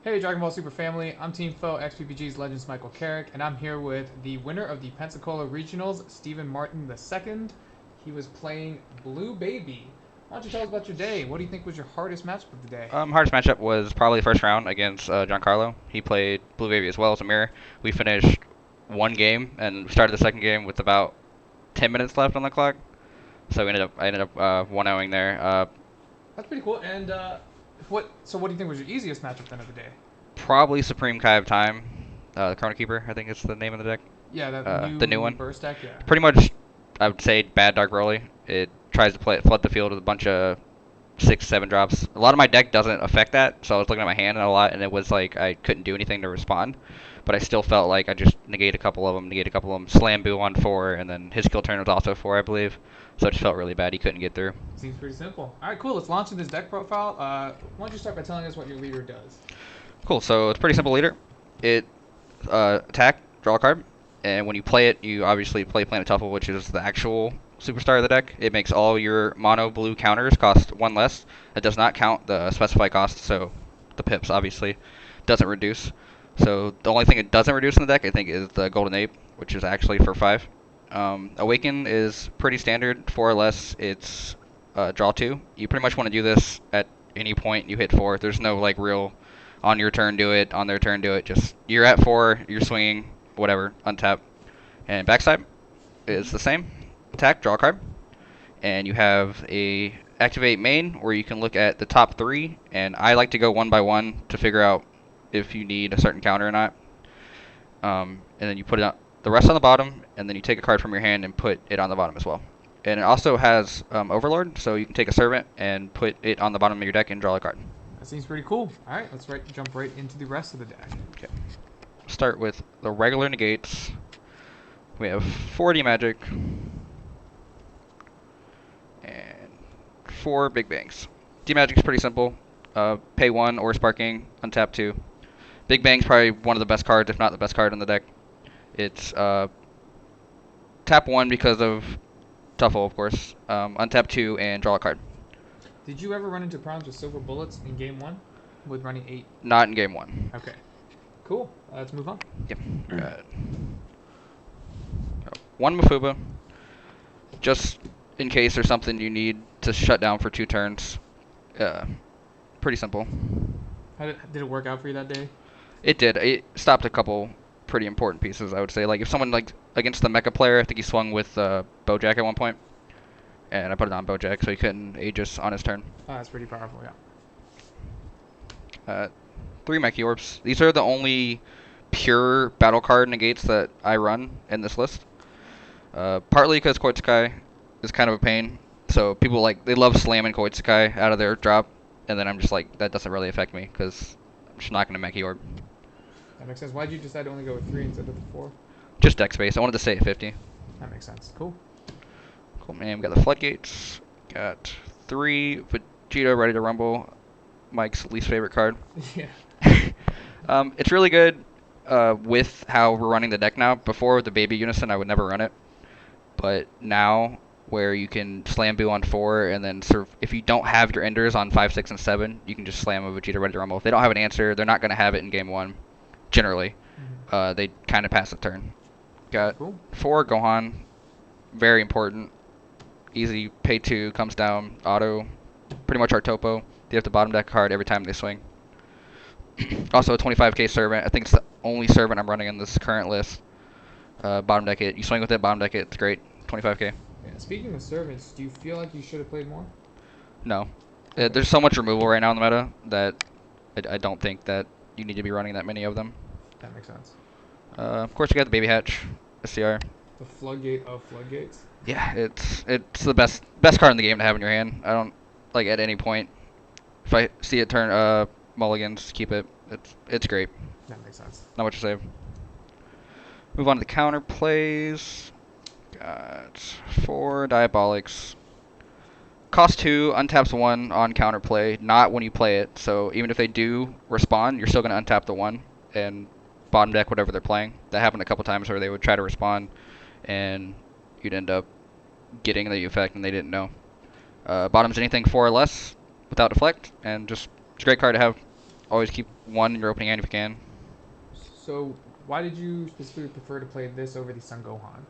Hey Dragon Ball Super Family, I'm Team Foe XPPG's Legends Michael Carrick, and I'm here with the winner of the Pensacola Regionals, Stephen Martin II. He was playing Blue Baby. Why don't you tell us about your day? What do you think was your hardest matchup of the day? Hardest matchup was probably the first round against Giancarlo. He played Blue Baby as well as a mirror. We finished one game and we started the second game with about 10 minutes left on the clock. So I ended up 1-0ing there. That's pretty cool. And what do you think was your easiest matchup then of the day? Probably Supreme Kai of Time, the Chrono Keeper, I think it's the name of the deck. Yeah, that The new new one. burst deck. Yeah. Pretty much, I would say bad Dark Broly. It tries to flood the field with a bunch of 6, 7 drops. A lot of my deck doesn't affect that, so I was looking at my hand a lot, and it was like I couldn't do anything to respond. But I still felt like I just negate a couple of them, slam Boo on 4, and then his kill turn was also 4, I believe. So it just felt really bad. He couldn't get through. Seems pretty simple. All right, cool. Let's launch into this deck profile. Why don't you start by telling us what your leader does? Cool. So it's a pretty simple leader. It attack, draw a card, and when you play it, you obviously play Planet Tuffle, which is the actual superstar of the deck. It makes all your mono blue counters cost one less. It does not count the specified cost, so the pips obviously doesn't reduce. So the only thing it doesn't reduce in the deck, I think, is the Golden Ape, which is actually for 5. Awaken is pretty standard, 4 or less. It's draw 2. You pretty much want to do this at any point you hit 4. There's no like real on your turn do it, on their turn do it. Just you're at 4, you're swinging, whatever, untap. And backside is the same. Attack, draw a card, and you have a activate main where you can look at the top 3. And I like to go one by one to figure out if you need a certain counter or not. And then you put it on the rest on the bottom, and then you take a card from your hand and put it on the bottom as well. And it also has Overlord, so you can take a Servant and put it on the bottom of your deck and draw a card. That seems pretty cool. All right, let's jump right into the rest of the deck. Okay. Start with the regular negates. We have 40 magic and 4 big bangs. D magic's pretty simple. Pay 1 or sparking, untap 2. Big bang's probably one of the best cards, if not the best card in the deck. It's tap 1 because of Tuffle, of course. Untap 2 and draw a card. Did you ever run into problems with silver bullets in game one with running 8? Not in game 1. Okay, cool. Let's move on. Yep. One Mafuba, just in case there's something you need to shut down for 2 turns. Pretty simple. Did it work out for you that day? It did. It stopped a couple pretty important pieces, I would say. Like if someone like against the mecha player, I think he swung with Bojack at one point, and I put it on Bojack so he couldn't Aegis on his turn. Oh, that's pretty powerful, yeah. 3 Mechie Orbs. These are the only pure battle card negates that I run in this list. Partly because Koitsukai is kind of a pain. So people they love slamming Koitsukai out of their drop, and then I'm just like, that doesn't really affect me because I'm just not going to Mechie Orb. That makes sense. Why'd you decide to only go with 3 instead of the 4? Just deck space. I wanted to stay at 50. That makes sense. Cool. Cool, man. We got the Floodgates. Got 3 Vegeta ready to rumble. Mike's least favorite card. Yeah. It's really good with how we're running the deck now. Before with the Baby Unison, I would never run it. But now, where you can slam Boo on 4, and then if you don't have your Enders on 5, 6, and 7, you can just slam a Vegeta ready to rumble. If they don't have an answer, they're not going to have it in game 1, generally. They kind of pass the turn. Got Cool. 4 Gohan, very important. Easy, pay 2, comes down, auto, pretty much our topo. They have to bottom deck a card every time they swing. Also a 25k Servant. I think it's the only Servant I'm running in this current list. Bottom deck it. You swing with it, bottom deck it. It's great. 25k. Yeah. Speaking of servants, do you feel like you should have played more? No. Okay. There's so much removal right now in the meta that I don't think that you need to be running that many of them. That makes sense. Of course, you got the Baby Hatch, SCR. The floodgate of floodgates. Yeah, it's the best card in the game to have in your hand. I don't like at any point. If I see it turn mulligans, keep it. It's great. That makes sense. Not much to say. Move on to the counter plays. Got 4 Diabolics. Cost 2, untaps 1 on counterplay, not when you play it. So even if they do respond, you're still going to untap the 1 and bottom deck whatever they're playing. That happened a couple times where they would try to respond, and you'd end up getting the effect and they didn't know. Bottom's anything 4 or less without deflect, and just it's a great card to have. Always keep one in your opening hand if you can. So why did you specifically prefer to play this over the Sun Gohan?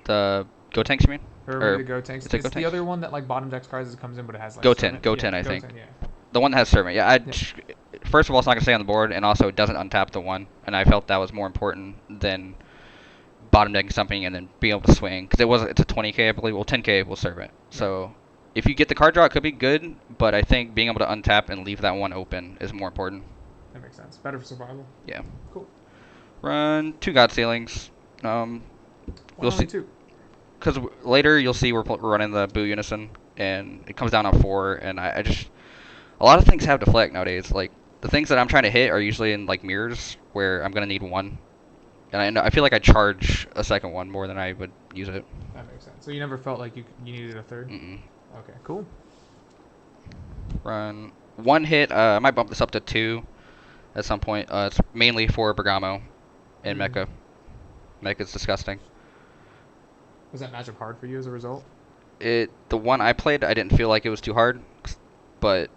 The Go Tanks, you mean? Or maybe Or the Go Tanks. is it Go It's the Tanks? other one that like bottom decks cards that comes in, but it has like Goten, servant. Yeah, Goten, I think. Goten. Yeah. The one that has servant. Yeah, Yeah. first of all, it's not gonna stay on the board, and also it doesn't untap the one, and I felt that was more important than bottom decking something and then being able to swing because it's a 20k I believe. Well, 10k will servant. Right. So if you get the card draw, it could be good, but I think being able to untap and leave that one open is more important. That makes sense. Better for survival. Yeah. Cool. Run 2 God Ceilings. Why You'll only see. two? Because later you'll see we're running the Boo Unison, and it comes down on 4, and I just... A lot of things have deflect nowadays. Like, the things that I'm trying to hit are usually in, like, mirrors, where I'm going to need one. And I feel like I charge a second one more than I would use it. That makes sense. So you never felt like you needed a third? Mm-mm. Okay, cool. Run 1 hit. I might bump this up to 2 at some point. It's mainly for Bergamo and Mecha. Mecha's disgusting. Was that matchup hard for you as a result? The one I played, I didn't feel like it was too hard, but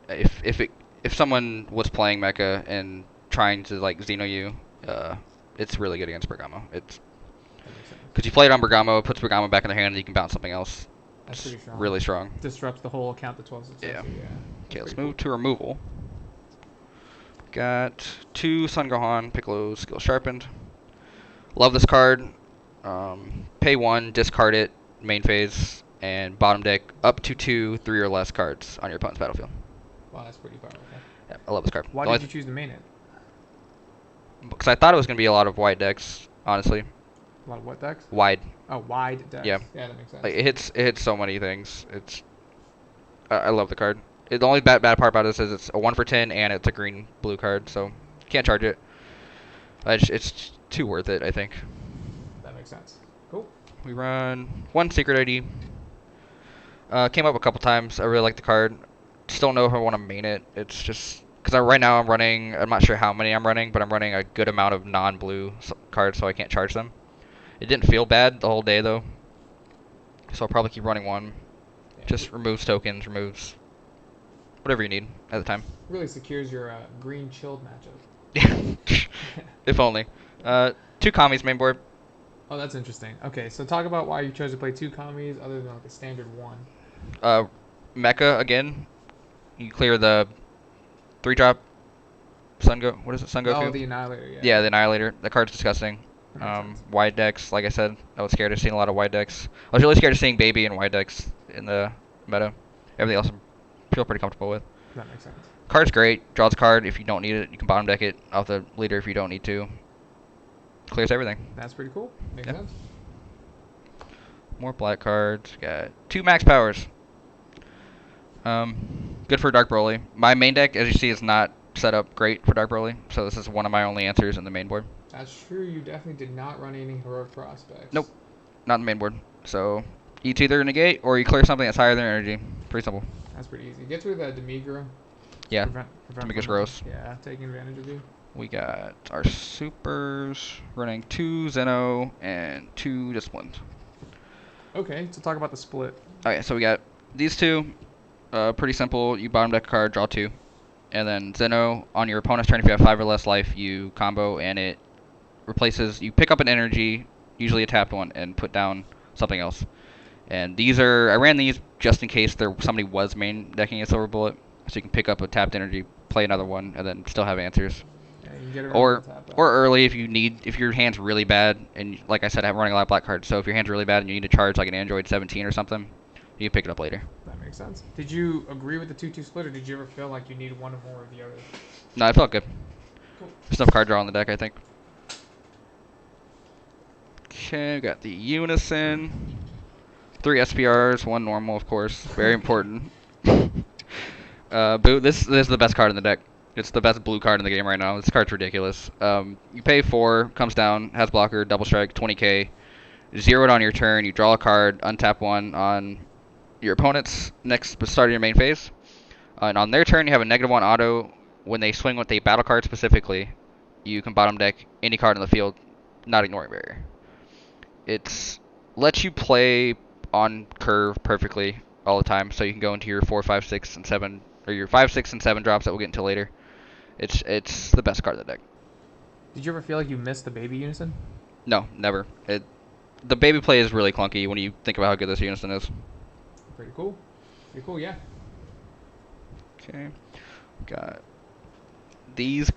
if someone was playing Mecha and trying to like Xeno you, it's really good against Bergamo. It's That makes sense. because you play it on Bergamo, it puts Bergamo back in their hand, and you can bounce something else. That's It's pretty strong. really strong. Disrupts the whole account to 12 successive. Yeah. Yeah. Okay, let's move to removal. Got 2 Sun Gohan, Piccolo, skill sharpened. Love this card. Pay 1, discard it, main phase, and bottom deck up to 2 3 or less cards on your opponent's battlefield. Wow, that's pretty powerful. Yeah, I love this card. Why did you choose to main it? Because I thought it was going to be a lot of wide decks, honestly. A lot of what decks? Wide. Oh, wide decks. Yeah. Yeah, that makes sense. Like, it hits so many things. I love the card. The only bad part about this is it's a 1 for 10 and it's a green-blue card, so you can't charge it. It's too worth it, I think. That makes sense. Cool. We run 1 Secret ID. Came up a couple times. I really like the card. Just don't know if I want to main it. It's just because right now I'm running. I'm not sure how many I'm running, but I'm running a good amount of non-blue cards, so I can't charge them. It didn't feel bad the whole day though, so I'll probably keep running 1. Yeah, Just removes tokens, removes whatever you need at the time. really secures your green chilled matchup. If only. 2 commies main board. Oh, that's interesting. Okay, so talk about why you chose to play 2 commies other than like a standard 1. Mecha again. You clear the 3-drop What is it? Sun Goku? Oh, the Annihilator, yeah. Yeah, the Annihilator. That card's disgusting. That makes sense. Wide decks, like I said, I was scared of seeing a lot of wide decks. I was really scared of seeing Baby and wide decks in the meta. Everything else I feel pretty comfortable with. That makes sense. Card's great. Draws a card if you don't need it. You can bottom deck it off the leader if you don't need to. Clears everything. That's pretty cool. Makes Yep. sense. More black cards. Got 2 max powers. Good for Dark Broly. My main deck, as you see, is not set up great for Dark Broly, so this is one of my only answers in the main board. That's true. You definitely did not run any heroic prospects. Nope. Not in the main board. So you either negate or you clear something that's higher than energy. Pretty simple. That's pretty easy. Get through the Demigra. Yeah. Prevent Demigra's from, gross. Yeah, taking advantage of you. We got our supers running 2 Zeno and 2 Disciplined. Okay, so talk about the split. Okay, so we got these 2. Pretty simple. You bottom deck a card, draw 2. And then Zeno, on your opponent's turn, if you have 5 or less life, you combo and it replaces. You pick up an energy, usually a tapped one, and put down something else. And I ran these just in case somebody was main decking a Silver Bullet. So you can pick up a tapped energy, play another one, and then still have answers. Yeah, you can get it Or early if your hand's really bad, and like I said, I'm running a lot of black cards. So if your hand's really bad and you need to charge like an Android 17 or something, you can pick it up later. That makes sense. Did you agree with the 2-2 split, or did you ever feel like you needed one or more of the other? No, I felt good. Cool. There's enough card draw on the deck, I think. Okay, we got the Unison. 3 SPRs, 1 normal, of course. Very important. Boo, this is the best card in the deck. It's the best blue card in the game right now. This card's ridiculous. You pay 4, comes down, has blocker, double strike, 20k. Zero it on your turn. You draw a card, untap 1 on your opponent's next start of your main phase. And on their turn, you have a -1 auto. When they swing with a battle card specifically, you can bottom deck any card in the field, not ignoring barrier. It lets you play on curve perfectly all the time, so you can go into your 4, 5, 6, and 7, or your 5, 6, and 7 drops that we'll get into later. It's the best card in the deck. Did you ever feel like you missed the baby unison? No, never. The baby play is really clunky when you think about how good this unison is. Pretty cool. Pretty cool, yeah. Okay, got these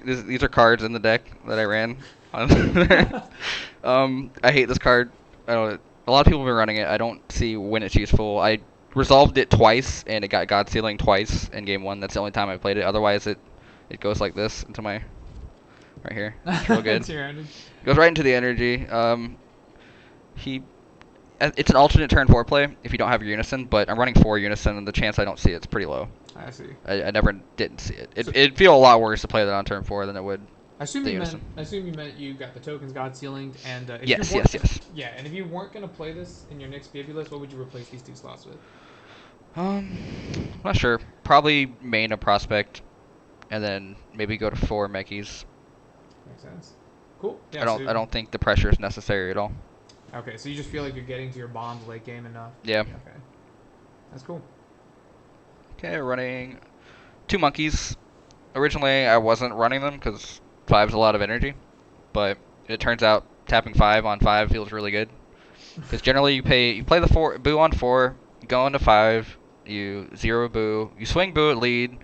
are cards in the deck that I ran. I hate this card. I don't. A lot of people have been running it. I don't see when it's useful. I resolved it twice, and it got God Sealing twice in game 1. That's the only time I played it. Otherwise, it goes like this into my right here. It's real good. It's your energy. It goes right into the energy. It's an alternate turn 4 play if you don't have your unison, but I'm running 4 unison, and the chance I don't see it's pretty low. I see. I never didn't see it. It'd feel a lot worse to play that on turn 4 than it would. I assume you meant you got the tokens God Sealing, and Yes. Yeah, and if you weren't gonna play this in your next baby list, what would you replace these 2 slots with? Not sure. Probably main a prospect, and then maybe go to 4 mechis. Makes sense. Cool. Yeah, I don't think the pressure is necessary at all. Okay, so you just feel like you're getting to your bombs late game enough. Yeah. Okay. That's cool. Okay, running 2 monkeys. Originally, I wasn't running them because 5's a lot of energy, but it turns out tapping 5 on 5 feels really good. Because generally you play the 4 boo on 4, you go into 5, you 0 boo, you swing boo at lead.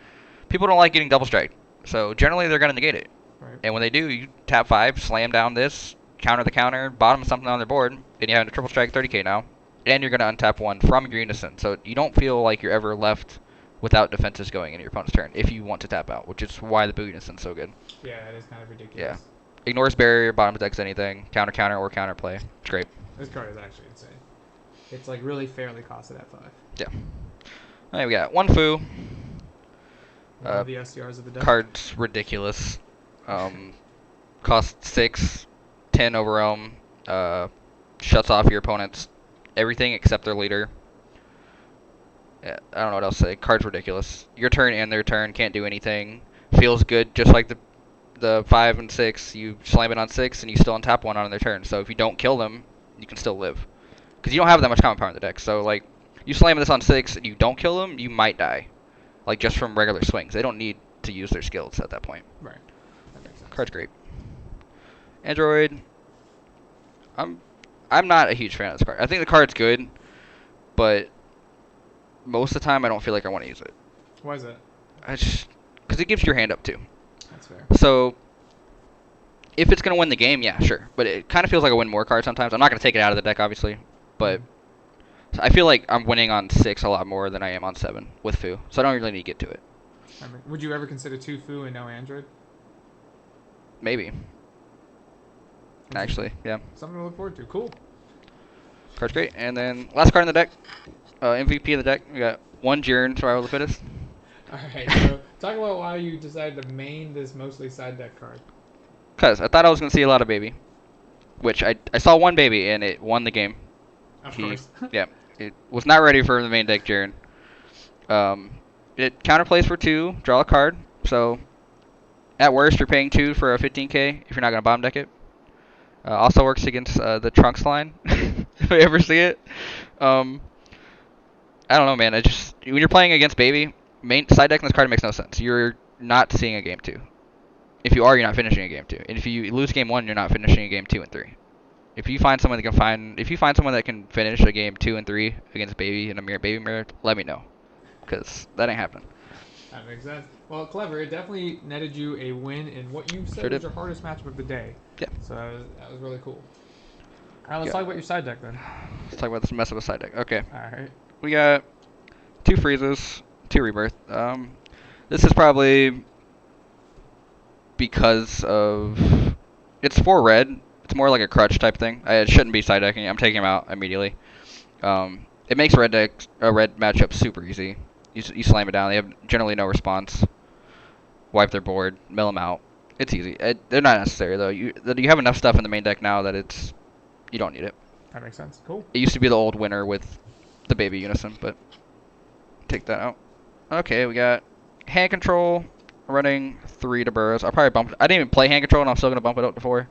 People don't like getting double strike, so generally they're gonna negate it. Right. And when they do, you tap 5, slam down this, counter the counter, bottom something on their board, and you have a triple strike 30k now, and you're gonna untap 1 from your unison, so you don't feel like you're ever left without defenses going into your opponent's turn if you want to tap out, which is why the boo unison's so good. Yeah, it is kind of ridiculous. Yeah. Ignores barrier, bottom decks anything, counter, or counter play. It's great. This card is actually insane. It's like really fairly costed at 5. Yeah. Alright, we got 1 foo. One of the SDRs of the deck. Card's ridiculous. Cost 6, 10 overwhelm. Shuts off your opponent's everything except their leader. Yeah, I don't know what else to say. Card's ridiculous. Your turn and their turn, can't do anything. Feels good, just like the 5 and 6. You slam it on 6, and you still untap 1 on their turn. So if you don't kill them, you can still live. Because you don't have that much common power in the deck. So, like, you slam this on 6, and you don't kill them, you might die. Like, just from regular swings. They don't need to use their skills at that point. Right. That makes sense. Card's great. Android. I'm not a huge fan of this card. I think the card's good, but most of the time I don't feel like I want to use it. Why is that? Because it gives your hand up too. That's fair. So if it's gonna win the game, yeah, sure. But it kind of feels like a win more card sometimes. I'm not gonna take it out of the deck, obviously, but I feel like I'm winning on 6 a lot more than I am on 7 with Foo. So I don't really need to get to it. Would you ever consider 2 Foo and no Android? Maybe. Actually, yeah. Something to look forward to. Cool. Card's great. And then last card in the deck, MVP of the deck. We got 1 Jiren, Survival of the Fittest. Alright, so talk about why you decided to main this mostly side deck card. Because I thought I was going to see a lot of baby. Which I saw 1 baby, and it won the game. Of course. Yeah. It was not ready for the main deck Jiren. It counterplays for 2, draw a card. So, at worst, you're paying 2 for a 15k if you're not going to bomb deck it. Also works against the Trunks line, if I ever see it. I don't know, man. When you're playing against Baby, main side decking this card makes no sense. You're not seeing a game 2. If you are, you're not finishing a game 2. And if you lose game 1, you're not finishing a game 2 and 3. If you find someone that can finish a game 2 and 3 against Baby in a Baby mirror, let me know, because that ain't happening. That makes sense. Well, clever. It definitely netted you a win in what you said was your hardest matchup of the day. Yeah. So that was really cool. All right, let's talk about your side deck then. Let's talk about this mess of a side deck. Okay. All right. We got 2 freezes, 2 rebirth. This is probably because of it's 4 red. It's more like a crutch type thing. It shouldn't be side decking. I'm taking him out immediately. It makes a red matchup super easy. You slam it down. They have generally no response. Wipe their board, mill them out. It's easy. They're not necessary though. You have enough stuff in the main deck now that you don't need it. That makes sense. Cool. It used to be the old winner with the Baby Unison, but take that out. Okay, we got hand control. Running 3 to Burrows. I'll probably bump it. I didn't even play hand control, and I'm still gonna bump it up to 4.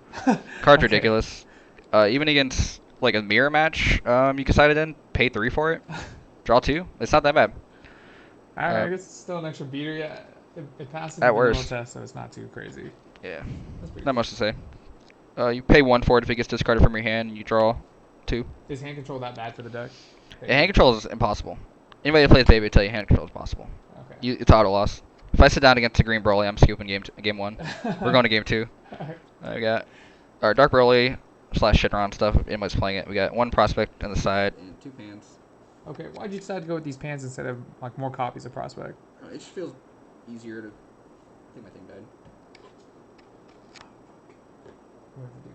Card's ridiculous. Even against like a mirror match, you can side it in, pay 3 for it, draw 2. It's not that bad. I guess it's still an extra beater. Yeah. It passes the At vanilla worst. test, so it's not too crazy. Yeah. That's pretty Not cool. much to say. You pay 1 for it if it gets discarded from your hand, and you draw 2. Is hand control that bad for the deck? Yeah, hand control is impossible. Anybody that plays Baby will tell you hand control is possible. Okay. It's auto loss. If I sit down against a green Broly, I'm scooping game 1. We're going to game 2. We got our Dark Broly / Shinron stuff. If anybody's playing it. We got 1 prospect on the side and 2 pans. Okay, why'd you decide to go with these pans instead of like more copies of Prospect? It just feels easier to. I think my thing died. We have to do